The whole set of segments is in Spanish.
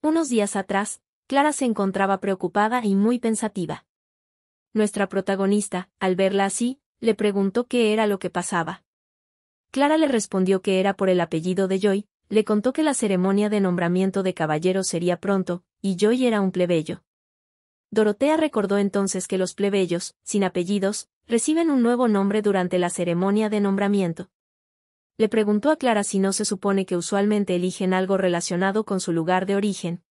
Unos días atrás, Clara se encontraba preocupada y muy pensativa. Nuestra protagonista, al verla así, le preguntó qué era lo que pasaba. Clara le respondió que era por el apellido de Joy, le contó que la ceremonia de nombramiento de caballero sería pronto, y Joy era un plebeyo. Dorotea recordó entonces que los plebeyos, sin apellidos, reciben un nuevo nombre durante la ceremonia de nombramiento. Le preguntó a Clara si no se supone que usualmente eligen algo relacionado con su lugar de origen.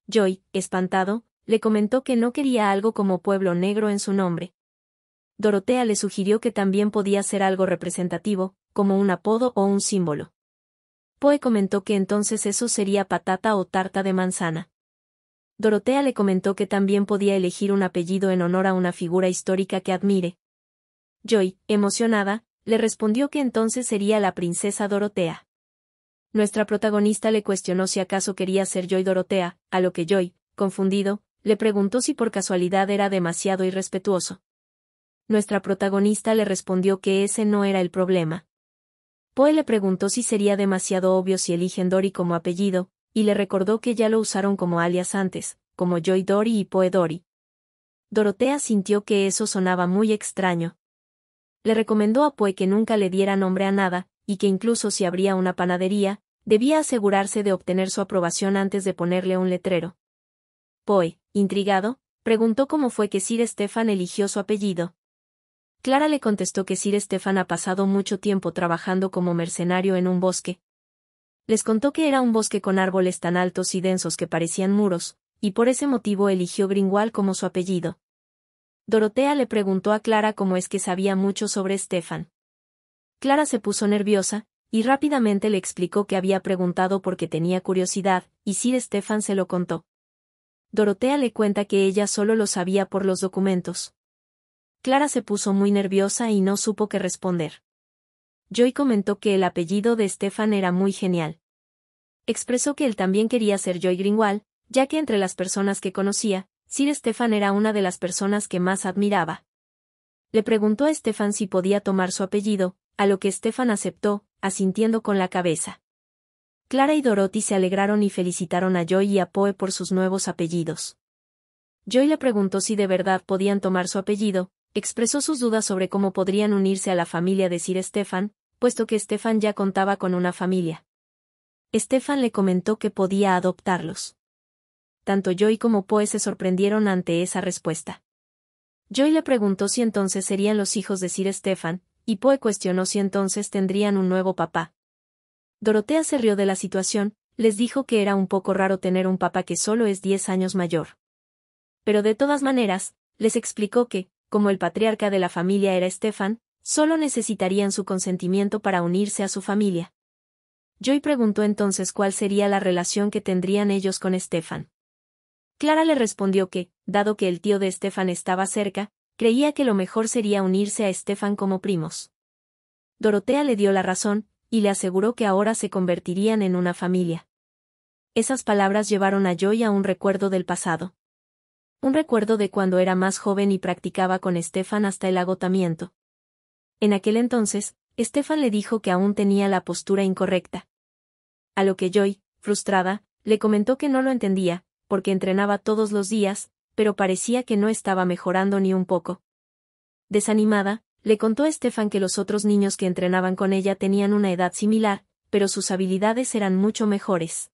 Joy, espantado, le comentó que no quería algo como Pueblo Negro en su nombre. Dorotea le sugirió que también podía ser algo representativo, como un apodo o un símbolo. Poe comentó que entonces eso sería patata o tarta de manzana. Dorotea le comentó que también podía elegir un apellido en honor a una figura histórica que admire. Joy, emocionada, le respondió que entonces sería la princesa Dorotea. Nuestra protagonista le cuestionó si acaso quería ser Joy Dorotea, a lo que Joy, confundido, le preguntó si por casualidad era demasiado irrespetuoso. Nuestra protagonista le respondió que ese no era el problema. Poe le preguntó si sería demasiado obvio si eligen Dory como apellido, y le recordó que ya lo usaron como alias antes, como Joy Dory y Poe Dory. Dorotea sintió que eso sonaba muy extraño. Le recomendó a Poe que nunca le diera nombre a nada, y que incluso si abría una panadería, debía asegurarse de obtener su aprobación antes de ponerle un letrero. Poe, intrigado, preguntó cómo fue que Sir Stefan eligió su apellido. Clara le contestó que Sir Stefan ha pasado mucho tiempo trabajando como mercenario en un bosque. Les contó que era un bosque con árboles tan altos y densos que parecían muros, y por ese motivo eligió Grinwald como su apellido. Dorotea le preguntó a Clara cómo es que sabía mucho sobre Stefan. Clara se puso nerviosa, y rápidamente le explicó que había preguntado porque tenía curiosidad, y Sir Stefan se lo contó. Dorotea le cuenta que ella solo lo sabía por los documentos. Clara se puso muy nerviosa y no supo qué responder. Joy comentó que el apellido de Stefan era muy genial. Expresó que él también quería ser Joy Grinwald, ya que entre las personas que conocía, Sir Stefan era una de las personas que más admiraba. Le preguntó a Stefan si podía tomar su apellido, a lo que Stefan aceptó, asintiendo con la cabeza. Clara y Dorothy se alegraron y felicitaron a Joy y a Poe por sus nuevos apellidos. Joy le preguntó si de verdad podían tomar su apellido, expresó sus dudas sobre cómo podrían unirse a la familia de Sir Stefan, puesto que Stefan ya contaba con una familia. Stefan le comentó que podía adoptarlos. Tanto Joy como Poe se sorprendieron ante esa respuesta. Joy le preguntó si entonces serían los hijos de Sir Stefan, y Poe cuestionó si entonces tendrían un nuevo papá. Dorotea se rió de la situación, les dijo que era un poco raro tener un papá que solo es 10 años mayor. Pero de todas maneras, les explicó que, como el patriarca de la familia era Stefan, solo necesitarían su consentimiento para unirse a su familia. Joy preguntó entonces cuál sería la relación que tendrían ellos con Stefan. Clara le respondió que, dado que el tío de Stefan estaba cerca, creía que lo mejor sería unirse a Stefan como primos. Dorotea le dio la razón, y le aseguró que ahora se convertirían en una familia. Esas palabras llevaron a Joy a un recuerdo del pasado. Un recuerdo de cuando era más joven y practicaba con Stefan hasta el agotamiento. En aquel entonces, Stefan le dijo que aún tenía la postura incorrecta. A lo que Joy, frustrada, le comentó que no lo entendía, porque entrenaba todos los días, pero parecía que no estaba mejorando ni un poco. Desanimada, le contó a Stefan que los otros niños que entrenaban con ella tenían una edad similar, pero sus habilidades eran mucho mejores.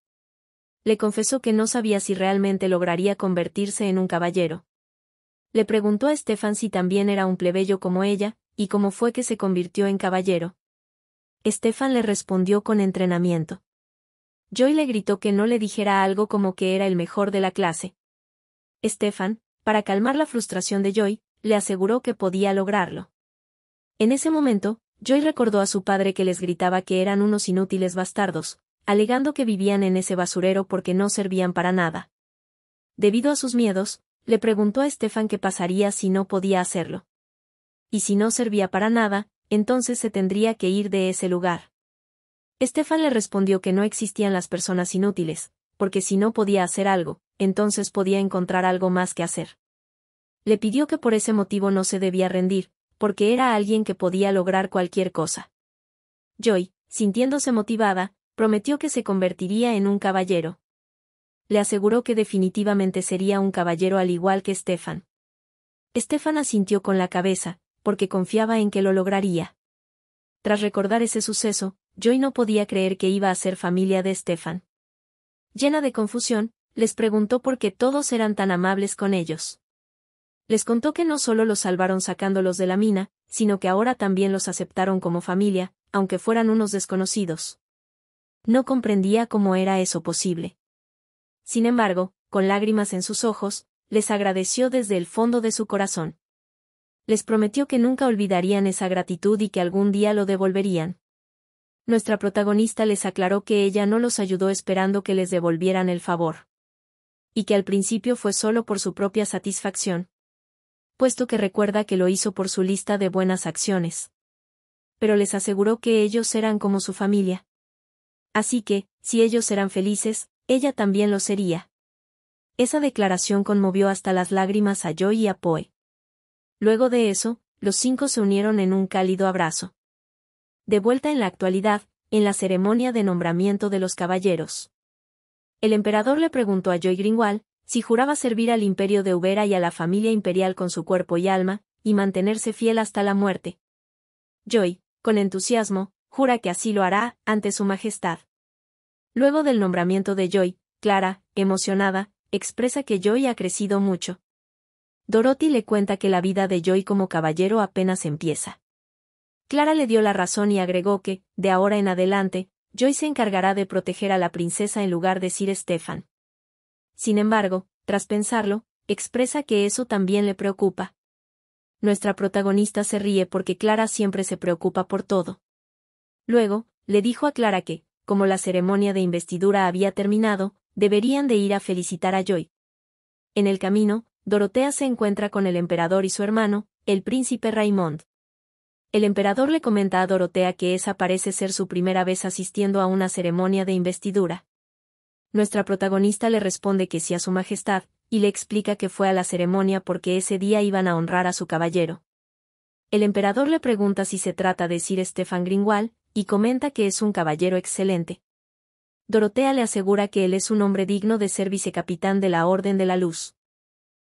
Le confesó que no sabía si realmente lograría convertirse en un caballero. Le preguntó a Stefan si también era un plebeyo como ella, y cómo fue que se convirtió en caballero. Stefan le respondió con entrenamiento. Joy le gritó que no le dijera algo como que era el mejor de la clase. Stefan, para calmar la frustración de Joy, le aseguró que podía lograrlo. En ese momento, Joy recordó a su padre que les gritaba que eran unos inútiles bastardos, alegando que vivían en ese basurero porque no servían para nada. Debido a sus miedos, le preguntó a Stefan qué pasaría si no podía hacerlo. Y si no servía para nada, entonces se tendría que ir de ese lugar. Stefan le respondió que no existían las personas inútiles, porque si no podía hacer algo, entonces podía encontrar algo más que hacer. Le pidió que por ese motivo no se debía rendir, porque era alguien que podía lograr cualquier cosa. Joy, sintiéndose motivada, prometió que se convertiría en un caballero. le aseguró que definitivamente sería un caballero al igual que Stefan. Stefan asintió con la cabeza, porque confiaba en que lo lograría. Tras recordar ese suceso, Joy no podía creer que iba a ser familia de Stefan. Llena de confusión, les preguntó por qué todos eran tan amables con ellos. Les contó que no solo los salvaron sacándolos de la mina, sino que ahora también los aceptaron como familia, aunque fueran unos desconocidos. No comprendía cómo era eso posible. Sin embargo, con lágrimas en sus ojos, les agradeció desde el fondo de su corazón. Les prometió que nunca olvidarían esa gratitud y que algún día lo devolverían. Nuestra protagonista les aclaró que ella no los ayudó esperando que les devolvieran el favor. Y que al principio fue solo por su propia satisfacción. Puesto que recuerda que lo hizo por su lista de buenas acciones. Pero les aseguró que ellos eran como su familia. Así que, si ellos eran felices, ella también lo sería. Esa declaración conmovió hasta las lágrimas a Joy y a Poe. Luego de eso, los 5 se unieron en un cálido abrazo. De vuelta en la actualidad, en la ceremonia de nombramiento de los caballeros. El emperador le preguntó a Joy Greenwald si juraba servir al imperio de Ubera y a la familia imperial con su cuerpo y alma, y mantenerse fiel hasta la muerte. Joy, con entusiasmo, jura que así lo hará, ante su majestad. Luego del nombramiento de Joy, Clara, emocionada, expresa que Joy ha crecido mucho. Dorothy le cuenta que la vida de Joy como caballero apenas empieza. Clara le dio la razón y agregó que, de ahora en adelante, Joy se encargará de proteger a la princesa en lugar de Sir Stefan. Sin embargo, tras pensarlo, expresa que eso también le preocupa. Nuestra protagonista se ríe porque Clara siempre se preocupa por todo. Luego, le dijo a Clara que, como la ceremonia de investidura había terminado, deberían de ir a felicitar a Joy. En el camino, Dorotea se encuentra con el emperador y su hermano, el príncipe Raymond. El emperador le comenta a Dorotea que esa parece ser su primera vez asistiendo a una ceremonia de investidura. Nuestra protagonista le responde que sí a su majestad, y le explica que fue a la ceremonia porque ese día iban a honrar a su caballero. El emperador le pregunta si se trata de Sir Stefan Greenwald, y comenta que es un caballero excelente. Dorotea le asegura que él es un hombre digno de ser vicecapitán de la Orden de la Luz.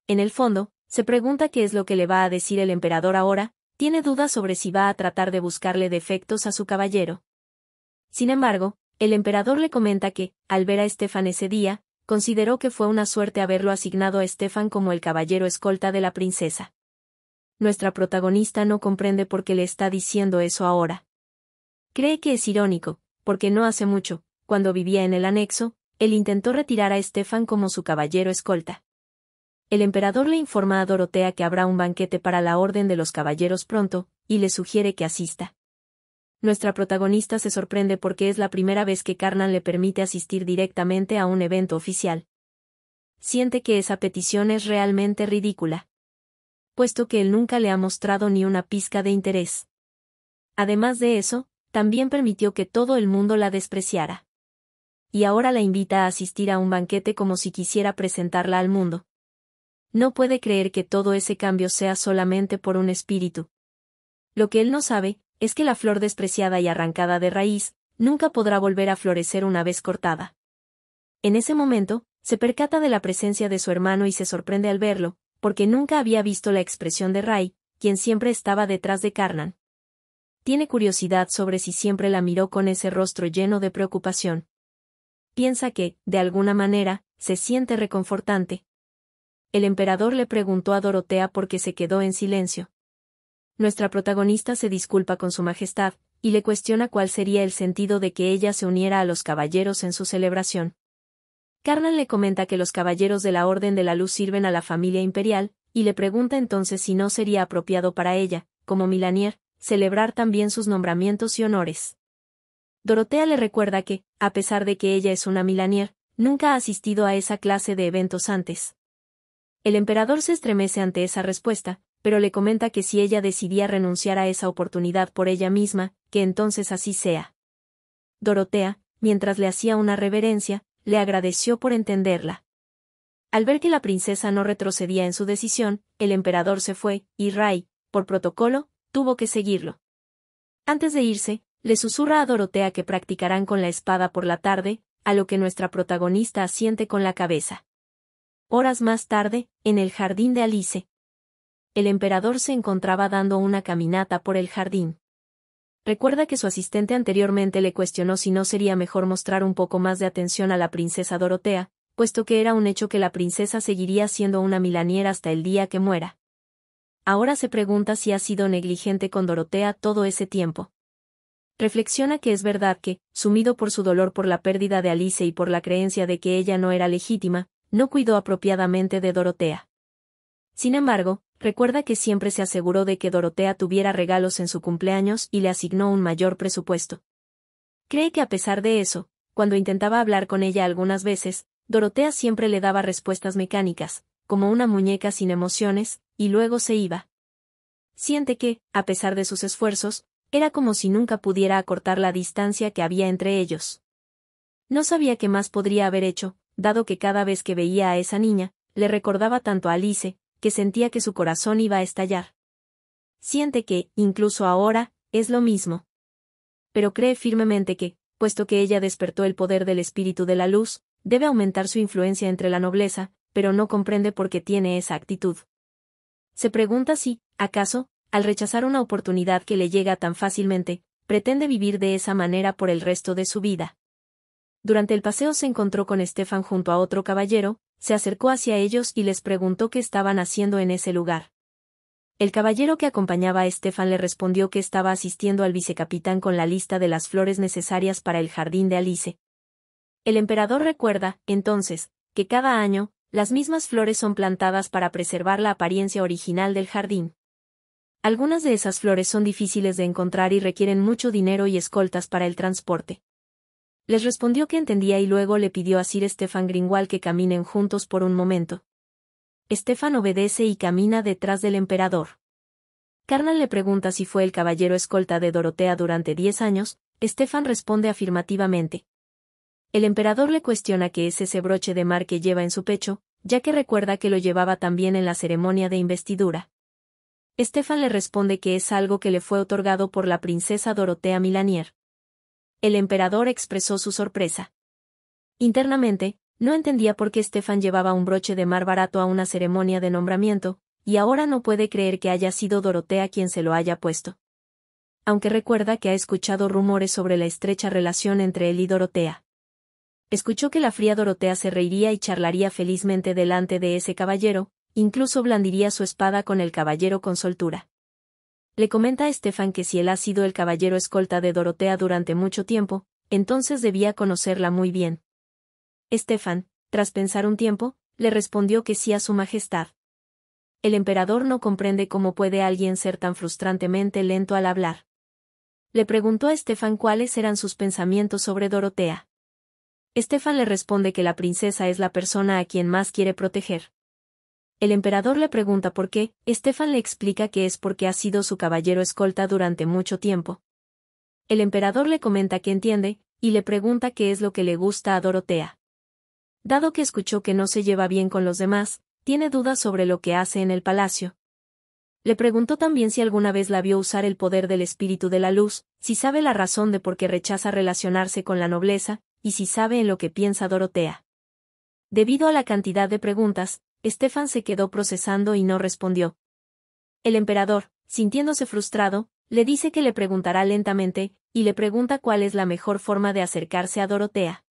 En el fondo, se pregunta qué es lo que le va a decir el emperador ahora, tiene dudas sobre si va a tratar de buscarle defectos a su caballero. Sin embargo, el emperador le comenta que, al ver a Stefan ese día, consideró que fue una suerte haberlo asignado a Stefan como el caballero escolta de la princesa. Nuestra protagonista no comprende por qué le está diciendo eso ahora. Cree que es irónico, porque no hace mucho, cuando vivía en el anexo, él intentó retirar a Stefan como su caballero escolta. El emperador le informa a Dorotea que habrá un banquete para la Orden de los Caballeros pronto, y le sugiere que asista. Nuestra protagonista se sorprende porque es la primera vez que Karnan le permite asistir directamente a un evento oficial. Siente que esa petición es realmente ridícula. Puesto que él nunca le ha mostrado ni una pizca de interés. Además de eso, también permitió que todo el mundo la despreciara. Y ahora la invita a asistir a un banquete como si quisiera presentarla al mundo. No puede creer que todo ese cambio sea solamente por un espíritu. Lo que él no sabe, es que la flor despreciada y arrancada de raíz, nunca podrá volver a florecer una vez cortada. En ese momento, se percata de la presencia de su hermano y se sorprende al verlo, porque nunca había visto la expresión de Ray, quien siempre estaba detrás de Karnan. Tiene curiosidad sobre si siempre la miró con ese rostro lleno de preocupación. Piensa que, de alguna manera, se siente reconfortante. El emperador le preguntó a Dorotea por qué se quedó en silencio. Nuestra protagonista se disculpa con su majestad, y le cuestiona cuál sería el sentido de que ella se uniera a los caballeros en su celebración. Karnan le comenta que los caballeros de la Orden de la Luz sirven a la familia imperial, y le pregunta entonces si no sería apropiado para ella, como Milanier, celebrar también sus nombramientos y honores. Dorotea le recuerda que, a pesar de que ella es una Milanier, nunca ha asistido a esa clase de eventos antes. El emperador se estremece ante esa respuesta, pero le comenta que si ella decidía renunciar a esa oportunidad por ella misma, que entonces así sea. Dorotea, mientras le hacía una reverencia, le agradeció por entenderla. Al ver que la princesa no retrocedía en su decisión, el emperador se fue, y Ray, por protocolo, tuvo que seguirlo. Antes de irse, le susurra a Dorotea que practicarán con la espada por la tarde, a lo que nuestra protagonista asiente con la cabeza. Horas más tarde, en el jardín de Alice. El emperador se encontraba dando una caminata por el jardín. Recuerda que su asistente anteriormente le cuestionó si no sería mejor mostrar un poco más de atención a la princesa Dorotea, puesto que era un hecho que la princesa seguiría siendo una Milanier hasta el día que muera. Ahora se pregunta si ha sido negligente con Dorotea todo ese tiempo. Reflexiona que es verdad que, sumido por su dolor por la pérdida de Alice y por la creencia de que ella no era legítima, no cuidó apropiadamente de Dorotea. Sin embargo, recuerda que siempre se aseguró de que Dorotea tuviera regalos en su cumpleaños y le asignó un mayor presupuesto. Cree que a pesar de eso, cuando intentaba hablar con ella algunas veces, Dorotea siempre le daba respuestas mecánicas, como una muñeca sin emociones, y luego se iba. Siente que, a pesar de sus esfuerzos, era como si nunca pudiera acortar la distancia que había entre ellos. No sabía qué más podría haber hecho, dado que cada vez que veía a esa niña, le recordaba tanto a Alice, que sentía que su corazón iba a estallar. Siente que, incluso ahora, es lo mismo. Pero cree firmemente que, puesto que ella despertó el poder del espíritu de la luz, debe aumentar su influencia entre la nobleza, pero no comprende por qué tiene esa actitud. Se pregunta si, acaso, al rechazar una oportunidad que le llega tan fácilmente, pretende vivir de esa manera por el resto de su vida. Durante el paseo se encontró con Stefan junto a otro caballero, se acercó hacia ellos y les preguntó qué estaban haciendo en ese lugar. El caballero que acompañaba a Stefan le respondió que estaba asistiendo al vicecapitán con la lista de las flores necesarias para el jardín de Alice. El emperador recuerda, entonces, que cada año, las mismas flores son plantadas para preservar la apariencia original del jardín. Algunas de esas flores son difíciles de encontrar y requieren mucho dinero y escoltas para el transporte. Les respondió que entendía y luego le pidió a Sir Stefan Greenwald que caminen juntos por un momento. Stefan obedece y camina detrás del emperador. Carnal le pregunta si fue el caballero escolta de Dorotea durante 10 años, Stefan responde afirmativamente. El emperador le cuestiona qué es ese broche de mar que lleva en su pecho, ya que recuerda que lo llevaba también en la ceremonia de investidura. Stefan le responde que es algo que le fue otorgado por la princesa Dorotea Milanier. El emperador expresó su sorpresa. Internamente, no entendía por qué Stefan llevaba un broche de mar barato a una ceremonia de nombramiento, y ahora no puede creer que haya sido Dorotea quien se lo haya puesto. Aunque recuerda que ha escuchado rumores sobre la estrecha relación entre él y Dorotea. Escuchó que la fría Dorotea se reiría y charlaría felizmente delante de ese caballero, incluso blandiría su espada con el caballero con soltura. Le comenta a Stefan que si él ha sido el caballero escolta de Dorotea durante mucho tiempo, entonces debía conocerla muy bien. Stefan, tras pensar un tiempo, le respondió que sí a su majestad. El emperador no comprende cómo puede alguien ser tan frustrantemente lento al hablar. Le preguntó a Stefan cuáles eran sus pensamientos sobre Dorotea. Stefan le responde que la princesa es la persona a quien más quiere proteger. El emperador le pregunta por qué, Stefan le explica que es porque ha sido su caballero escolta durante mucho tiempo. El emperador le comenta que entiende, y le pregunta qué es lo que le gusta a Dorotea. Dado que escuchó que no se lleva bien con los demás, tiene dudas sobre lo que hace en el palacio. Le preguntó también si alguna vez la vio usar el poder del espíritu de la luz, si sabe la razón de por qué rechaza relacionarse con la nobleza, y si sabe en lo que piensa Dorotea. Debido a la cantidad de preguntas, Stefan se quedó procesando y no respondió. El emperador, sintiéndose frustrado, le dice que le preguntará lentamente, y le pregunta cuál es la mejor forma de acercarse a Dorotea.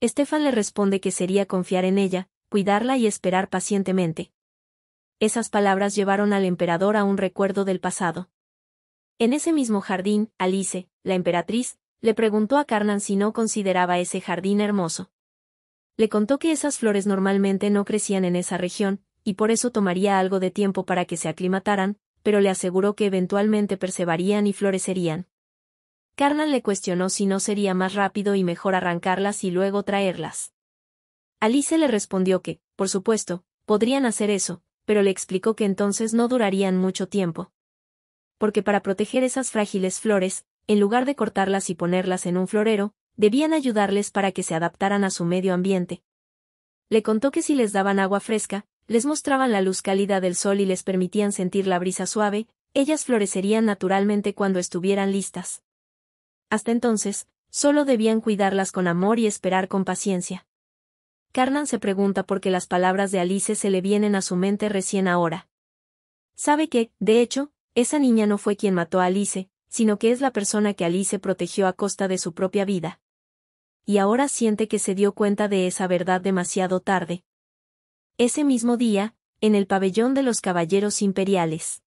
Stefan le responde que sería confiar en ella, cuidarla y esperar pacientemente. Esas palabras llevaron al emperador a un recuerdo del pasado. En ese mismo jardín, Alice, la emperatriz, le preguntó a Carnan si no consideraba ese jardín hermoso. Le contó que esas flores normalmente no crecían en esa región, y por eso tomaría algo de tiempo para que se aclimataran, pero le aseguró que eventualmente perseverarían y florecerían. Carnan le cuestionó si no sería más rápido y mejor arrancarlas y luego traerlas. Alice le respondió que, por supuesto, podrían hacer eso, pero le explicó que entonces no durarían mucho tiempo. Porque para proteger esas frágiles flores, en lugar de cortarlas y ponerlas en un florero, debían ayudarles para que se adaptaran a su medio ambiente. Le contó que si les daban agua fresca, les mostraban la luz cálida del sol y les permitían sentir la brisa suave, ellas florecerían naturalmente cuando estuvieran listas. Hasta entonces, Solo debían cuidarlas con amor y esperar con paciencia. Karnan se pregunta por qué las palabras de Alice se le vienen a su mente recién ahora. Sabe que, de hecho, esa niña no fue quien mató a Alice, sino que es la persona que Alice protegió a costa de su propia vida. Y ahora siente que se dio cuenta de esa verdad demasiado tarde. Ese mismo día, en el pabellón de los caballeros imperiales.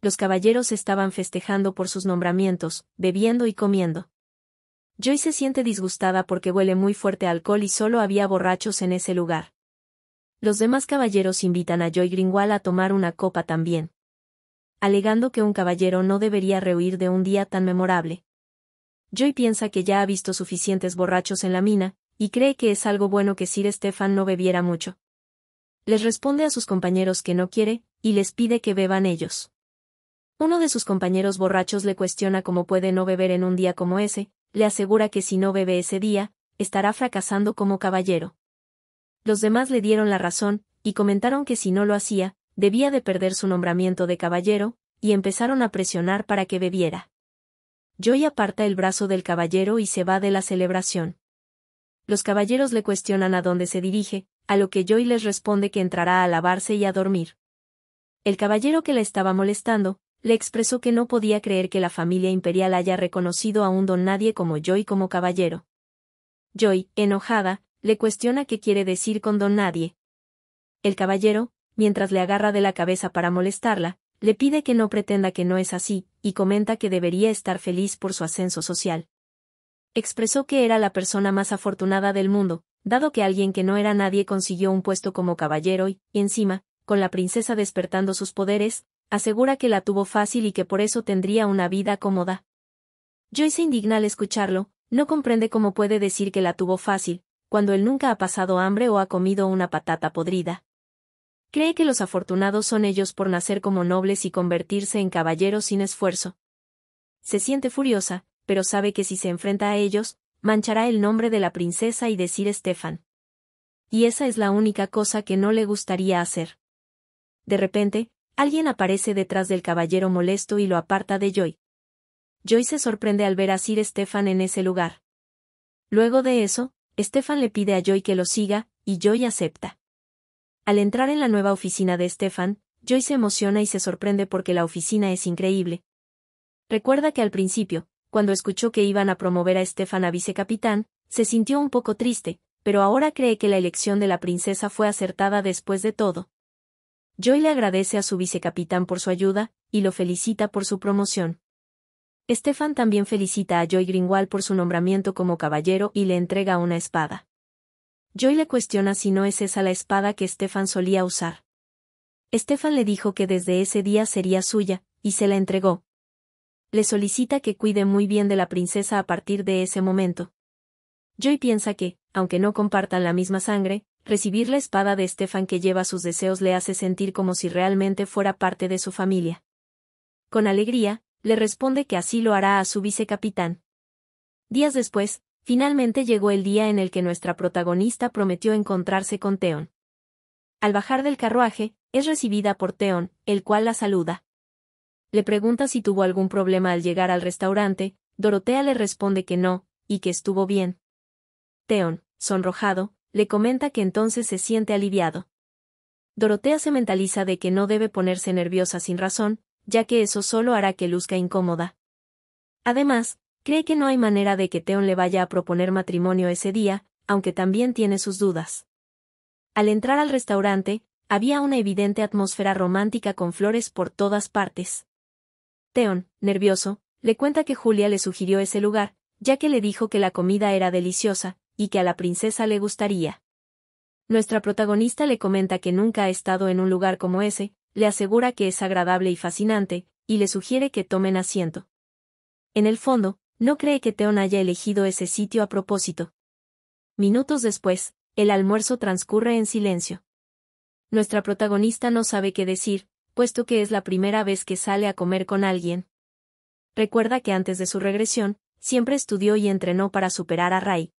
Los caballeros estaban festejando por sus nombramientos, bebiendo y comiendo. Joy se siente disgustada porque huele muy fuerte a alcohol y solo había borrachos en ese lugar. Los demás caballeros invitan a Joy Greenwald a tomar una copa también, alegando que un caballero no debería rehuir de un día tan memorable. Joy piensa que ya ha visto suficientes borrachos en la mina, y cree que es algo bueno que Sir Stefan no bebiera mucho. Les responde a sus compañeros que no quiere, y les pide que beban ellos. Uno de sus compañeros borrachos le cuestiona cómo puede no beber en un día como ese, le asegura que si no bebe ese día, estará fracasando como caballero. Los demás le dieron la razón, y comentaron que si no lo hacía, debía de perder su nombramiento de caballero, y empezaron a presionar para que bebiera. Joy aparta el brazo del caballero y se va de la celebración. Los caballeros le cuestionan a dónde se dirige, a lo que Joy les responde que entrará a lavarse y a dormir. El caballero que la estaba molestando, le expresó que no podía creer que la familia imperial haya reconocido a un don nadie como Joy como caballero. Joy, enojada, le cuestiona qué quiere decir con don nadie. El caballero, mientras le agarra de la cabeza para molestarla, le pide que no pretenda que no es así, y comenta que debería estar feliz por su ascenso social. Expresó que era la persona más afortunada del mundo, dado que alguien que no era nadie consiguió un puesto como caballero y, encima, con la princesa despertando sus poderes, asegura que la tuvo fácil y que por eso tendría una vida cómoda. Joy se indigna al escucharlo, no comprende cómo puede decir que la tuvo fácil, cuando él nunca ha pasado hambre o ha comido una patata podrida. Cree que los afortunados son ellos por nacer como nobles y convertirse en caballeros sin esfuerzo. Se siente furiosa, pero sabe que si se enfrenta a ellos, manchará el nombre de la princesa y de Sir Stefan. Y esa es la única cosa que no le gustaría hacer. De repente, alguien aparece detrás del caballero molesto y lo aparta de Joy. Joy se sorprende al ver a Sir Stefan en ese lugar. Luego de eso, Stefan le pide a Joy que lo siga, y Joy acepta. Al entrar en la nueva oficina de Stefan, Joy se emociona y se sorprende porque la oficina es increíble. Recuerda que al principio, cuando escuchó que iban a promover a Stefan a vicecapitán, se sintió un poco triste, pero ahora cree que la elección de la princesa fue acertada después de todo. Joy le agradece a su vicecapitán por su ayuda, y lo felicita por su promoción. Stefan también felicita a Joy Greenwald por su nombramiento como caballero y le entrega una espada. Joy le cuestiona si no es esa la espada que Stefan solía usar. Stefan le dijo que desde ese día sería suya, y se la entregó. Le solicita que cuide muy bien de la princesa a partir de ese momento. Joy piensa que, aunque no compartan la misma sangre, recibir la espada de Stefan que lleva sus deseos le hace sentir como si realmente fuera parte de su familia. Con alegría, le responde que así lo hará a su vicecapitán. Días después, finalmente llegó el día en el que nuestra protagonista prometió encontrarse con Theon. Al bajar del carruaje, es recibida por Theon, el cual la saluda. Le pregunta si tuvo algún problema al llegar al restaurante, Dorotea le responde que no, y que estuvo bien. Theon, sonrojado, le comenta que entonces se siente aliviado. Dorotea se mentaliza de que no debe ponerse nerviosa sin razón, ya que eso solo hará que luzca incómoda. Además, cree que no hay manera de que Theon le vaya a proponer matrimonio ese día, aunque también tiene sus dudas. Al entrar al restaurante, había una evidente atmósfera romántica con flores por todas partes. Theon, nervioso, le cuenta que Julia le sugirió ese lugar, ya que le dijo que la comida era deliciosa, y que a la princesa le gustaría. Nuestra protagonista le comenta que nunca ha estado en un lugar como ese, le asegura que es agradable y fascinante, y le sugiere que tomen asiento. En el fondo, no cree que Theon haya elegido ese sitio a propósito. Minutos después, el almuerzo transcurre en silencio. Nuestra protagonista no sabe qué decir, puesto que es la primera vez que sale a comer con alguien. Recuerda que antes de su regresión, siempre estudió y entrenó para superar a Rai.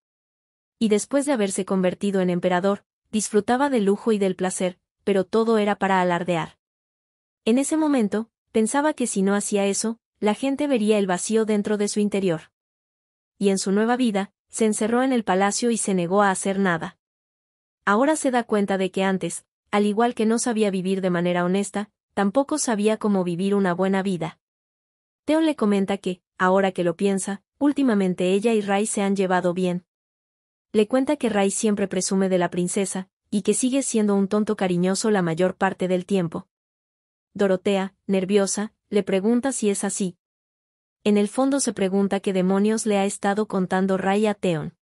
Y después de haberse convertido en emperador, disfrutaba del lujo y del placer, pero todo era para alardear. En ese momento, pensaba que si no hacía eso, la gente vería el vacío dentro de su interior. y en su nueva vida, se encerró en el palacio y se negó a hacer nada. Ahora se da cuenta de que antes, al igual que no sabía vivir de manera honesta, tampoco sabía cómo vivir una buena vida. Theon le comenta que, ahora que lo piensa, últimamente ella y Ray se han llevado bien. Le cuenta que Ray siempre presume de la princesa, y que sigue siendo un tonto cariñoso la mayor parte del tiempo. Dorotea, nerviosa, le pregunta si es así. En el fondo se pregunta qué demonios le ha estado contando Ray a Theon.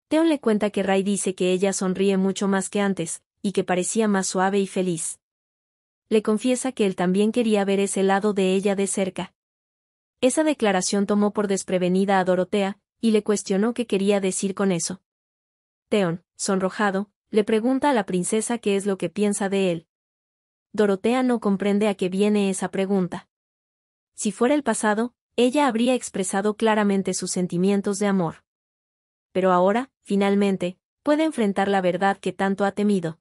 Theon le cuenta que Ray dice que ella sonríe mucho más que antes, y que parecía más suave y feliz. Le confiesa que él también quería ver ese lado de ella de cerca. Esa declaración tomó por desprevenida a Dorotea, y le cuestionó qué quería decir con eso. Theon, sonrojado, le pregunta a la princesa qué es lo que piensa de él. Dorotea no comprende a qué viene esa pregunta. Si fuera el pasado, ella habría expresado claramente sus sentimientos de amor. Pero ahora, finalmente, puede enfrentar la verdad que tanto ha temido.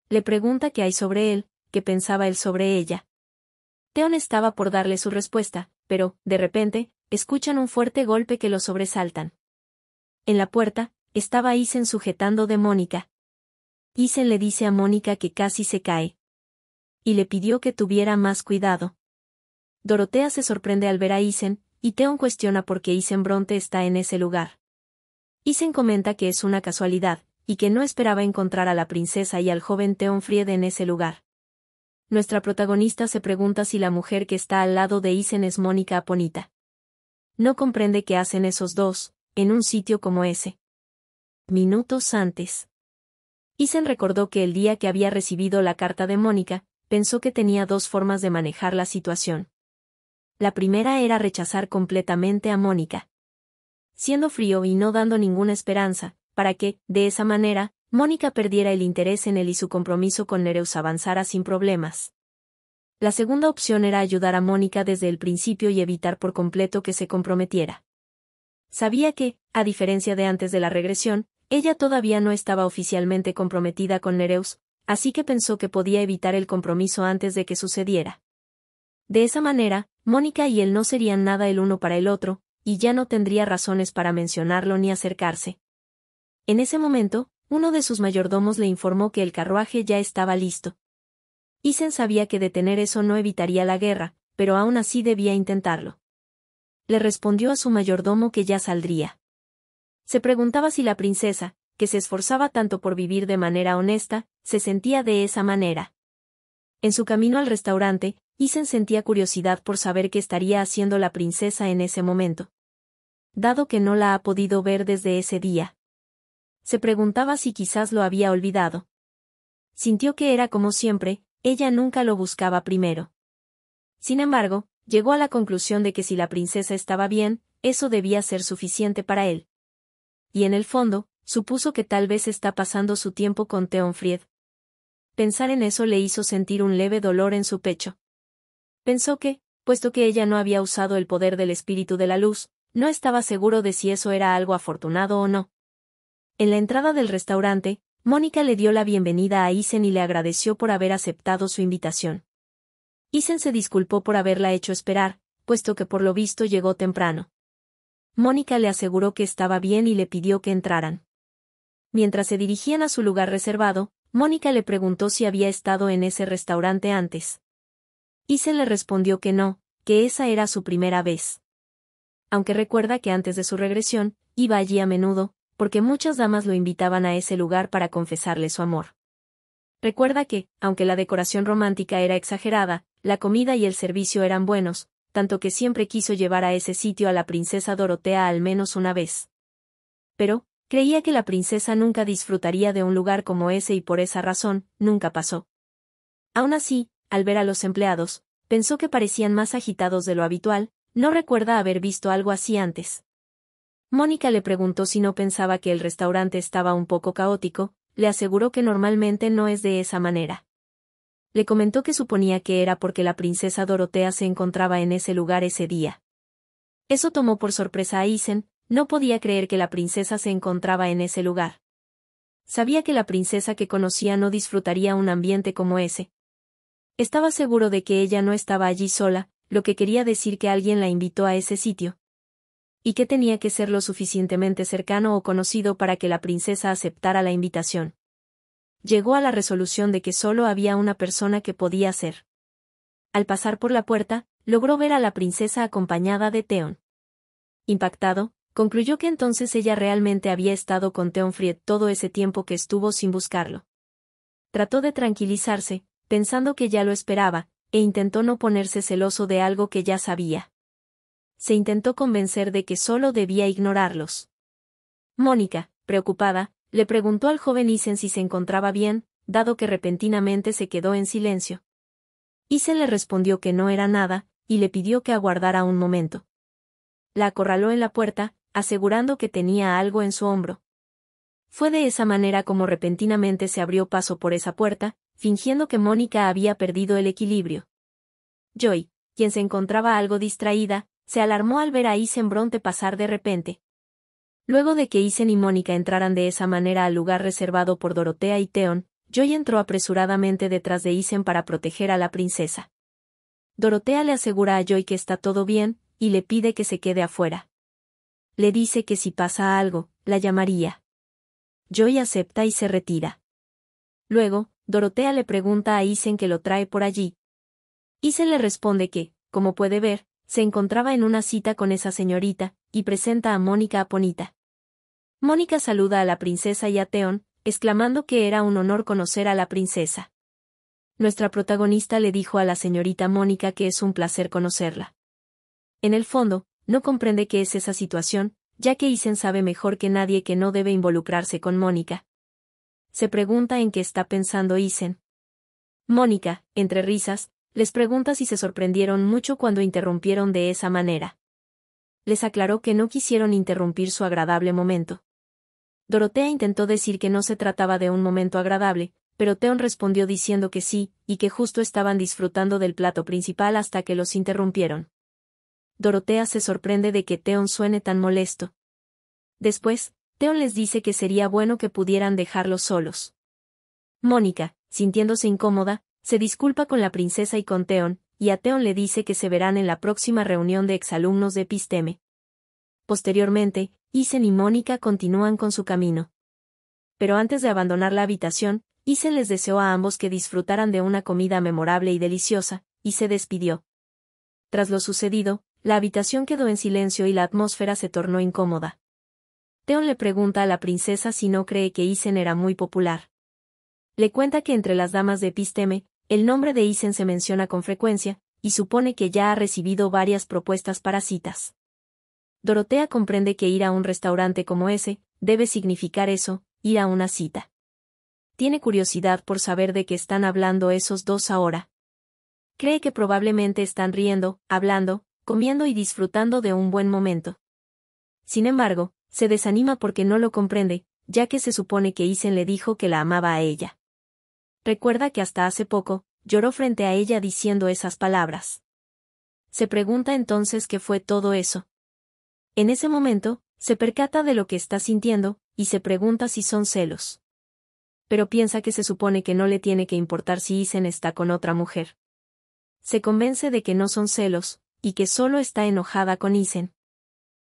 Le pregunta qué hay sobre él, qué pensaba él sobre ella. Theon estaba por darle su respuesta, pero, de repente, escuchan un fuerte golpe que lo sobresaltan. En la puerta, estaba Isen sujetando de Mónica. Isen le dice a Mónica que casi se cae. Y le pidió que tuviera más cuidado. Dorotea se sorprende al ver a Isen, y Theon cuestiona por qué Isen Bronte está en ese lugar. Isen comenta que es una casualidad, y que no esperaba encontrar a la princesa y al joven Theon Friede en ese lugar. Nuestra protagonista se pregunta si la mujer que está al lado de Isen es Mónica Aponita. No comprende qué hacen esos dos, en un sitio como ese. Minutos antes. Isen recordó que el día que había recibido la carta de Mónica, pensó que tenía dos formas de manejar la situación. La primera era rechazar completamente a Mónica. Siendo frío y no dando ninguna esperanza, para que, de esa manera, Mónica perdiera el interés en él y su compromiso con Nereus avanzara sin problemas. La segunda opción era ayudar a Mónica desde el principio y evitar por completo que se comprometiera. Sabía que, a diferencia de antes de la regresión, ella todavía no estaba oficialmente comprometida con Nereus, así que pensó que podía evitar el compromiso antes de que sucediera. De esa manera, Mónica y él no serían nada el uno para el otro, y ya no tendría razones para mencionarlo ni acercarse. En ese momento, uno de sus mayordomos le informó que el carruaje ya estaba listo. Isen sabía que detener eso no evitaría la guerra, pero aún así debía intentarlo. Le respondió a su mayordomo que ya saldría. Se preguntaba si la princesa, que se esforzaba tanto por vivir de manera honesta, se sentía de esa manera. En su camino al restaurante, Isen sentía curiosidad por saber qué estaría haciendo la princesa en ese momento. Dado que no la ha podido ver desde ese día. Se preguntaba si quizás lo había olvidado. Sintió que era como siempre, ella nunca lo buscaba primero. Sin embargo, llegó a la conclusión de que si la princesa estaba bien, eso debía ser suficiente para él. Y en el fondo, supuso que tal vez está pasando su tiempo con Theon Friede. Pensar en eso le hizo sentir un leve dolor en su pecho. Pensó que, puesto que ella no había usado el poder del espíritu de la luz, no estaba seguro de si eso era algo afortunado o no. En la entrada del restaurante, Mónica le dio la bienvenida a Isen y le agradeció por haber aceptado su invitación. Isen se disculpó por haberla hecho esperar, puesto que por lo visto llegó temprano. Mónica le aseguró que estaba bien y le pidió que entraran. Mientras se dirigían a su lugar reservado, Mónica le preguntó si había estado en ese restaurante antes. Isen le respondió que no, que esa era su primera vez. Aunque recuerda que antes de su regresión, iba allí a menudo, porque muchas damas lo invitaban a ese lugar para confesarle su amor. Recuerda que, aunque la decoración romántica era exagerada, la comida y el servicio eran buenos, tanto que siempre quiso llevar a ese sitio a la princesa Dorotea al menos una vez. Pero, creía que la princesa nunca disfrutaría de un lugar como ese y por esa razón, nunca pasó. Aún así, al ver a los empleados, pensó que parecían más agitados de lo habitual, no recuerda haber visto algo así antes. Mónica le preguntó si no pensaba que el restaurante estaba un poco caótico, le aseguró que normalmente no es de esa manera. Le comentó que suponía que era porque la princesa Dorotea se encontraba en ese lugar ese día. Eso tomó por sorpresa a Isen, no podía creer que la princesa se encontraba en ese lugar. Sabía que la princesa que conocía no disfrutaría un ambiente como ese. Estaba seguro de que ella no estaba allí sola, lo que quería decir que alguien la invitó a ese sitio. y que tenía que ser lo suficientemente cercano o conocido para que la princesa aceptara la invitación. Llegó a la resolución de que solo había una persona que podía hacer. Al pasar por la puerta, logró ver a la princesa acompañada de Theon. Impactado, concluyó que entonces ella realmente había estado con Theonfried todo ese tiempo que estuvo sin buscarlo. Trató de tranquilizarse, pensando que ya lo esperaba, e intentó no ponerse celoso de algo que ya sabía. Se intentó convencer de que solo debía ignorarlos. Mónica, preocupada, le preguntó al joven Isen si se encontraba bien, dado que repentinamente se quedó en silencio. Isen le respondió que no era nada, y le pidió que aguardara un momento. La acorraló en la puerta, asegurando que tenía algo en su hombro. Fue de esa manera como repentinamente se abrió paso por esa puerta, fingiendo que Mónica había perdido el equilibrio. Joy, quien se encontraba algo distraída, se alarmó al ver a Isen Bronte pasar de repente. Luego de que Isen y Mónica entraran de esa manera al lugar reservado por Dorotea y Theon, Joy entró apresuradamente detrás de Isen para proteger a la princesa. Dorotea le asegura a Joy que está todo bien, y le pide que se quede afuera. Le dice que si pasa algo, la llamaría. Joy acepta y se retira. Luego, Dorotea le pregunta a Isen qué lo trae por allí. Isen le responde que, como puede ver, se encontraba en una cita con esa señorita, y presenta a Mónica a Ponita. Mónica saluda a la princesa y a Theon, exclamando que era un honor conocer a la princesa. Nuestra protagonista le dijo a la señorita Mónica que es un placer conocerla. En el fondo, no comprende qué es esa situación, ya que Isen sabe mejor que nadie que no debe involucrarse con Mónica. Se pregunta en qué está pensando Isen. Mónica, entre risas, les pregunta si se sorprendieron mucho cuando interrumpieron de esa manera. Les aclaró que no quisieron interrumpir su agradable momento. Dorotea intentó decir que no se trataba de un momento agradable, pero Theon respondió diciendo que sí, y que justo estaban disfrutando del plato principal hasta que los interrumpieron. Dorotea se sorprende de que Theon suene tan molesto. Después, Theon les dice que sería bueno que pudieran dejarlos solos. Mónica, sintiéndose incómoda, se disculpa con la princesa y con Theon, y a Theon le dice que se verán en la próxima reunión de exalumnos de Episteme. Posteriormente, Isen y Mónica continúan con su camino. Pero antes de abandonar la habitación, Isen les deseó a ambos que disfrutaran de una comida memorable y deliciosa, y se despidió. Tras lo sucedido, la habitación quedó en silencio y la atmósfera se tornó incómoda. Theon le pregunta a la princesa si no cree que Isen era muy popular. Le cuenta que entre las damas de Episteme, el nombre de Isen se menciona con frecuencia, y supone que ya ha recibido varias propuestas para citas. Dorotea comprende que ir a un restaurante como ese, debe significar eso, ir a una cita. Tiene curiosidad por saber de qué están hablando esos dos ahora. Cree que probablemente están riendo, hablando, comiendo y disfrutando de un buen momento. Sin embargo, se desanima porque no lo comprende, ya que se supone que Isen le dijo que la amaba a ella. Recuerda que hasta hace poco, lloró frente a ella diciendo esas palabras. Se pregunta entonces qué fue todo eso. En ese momento, se percata de lo que está sintiendo, y se pregunta si son celos. Pero piensa que se supone que no le tiene que importar si Isen está con otra mujer. Se convence de que no son celos, y que solo está enojada con Isen.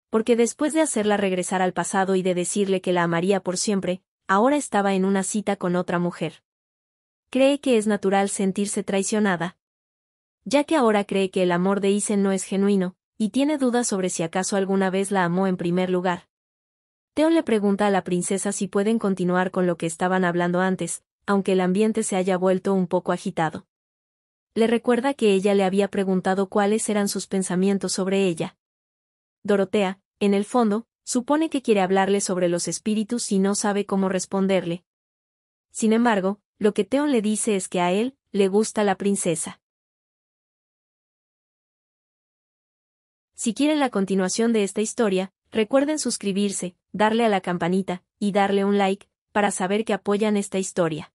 Porque después de hacerla regresar al pasado y de decirle que la amaría por siempre, ahora estaba en una cita con otra mujer. Cree que es natural sentirse traicionada. Ya que ahora cree que el amor de Isen no es genuino, y tiene dudas sobre si acaso alguna vez la amó en primer lugar. Theon le pregunta a la princesa si pueden continuar con lo que estaban hablando antes, aunque el ambiente se haya vuelto un poco agitado. Le recuerda que ella le había preguntado cuáles eran sus pensamientos sobre ella. Dorotea, en el fondo, supone que quiere hablarle sobre los espíritus y no sabe cómo responderle. Sin embargo, lo que Theon le dice es que a él le gusta la princesa. Si quieren la continuación de esta historia, recuerden suscribirse, darle a la campanita, y darle un like, para saber que apoyan esta historia.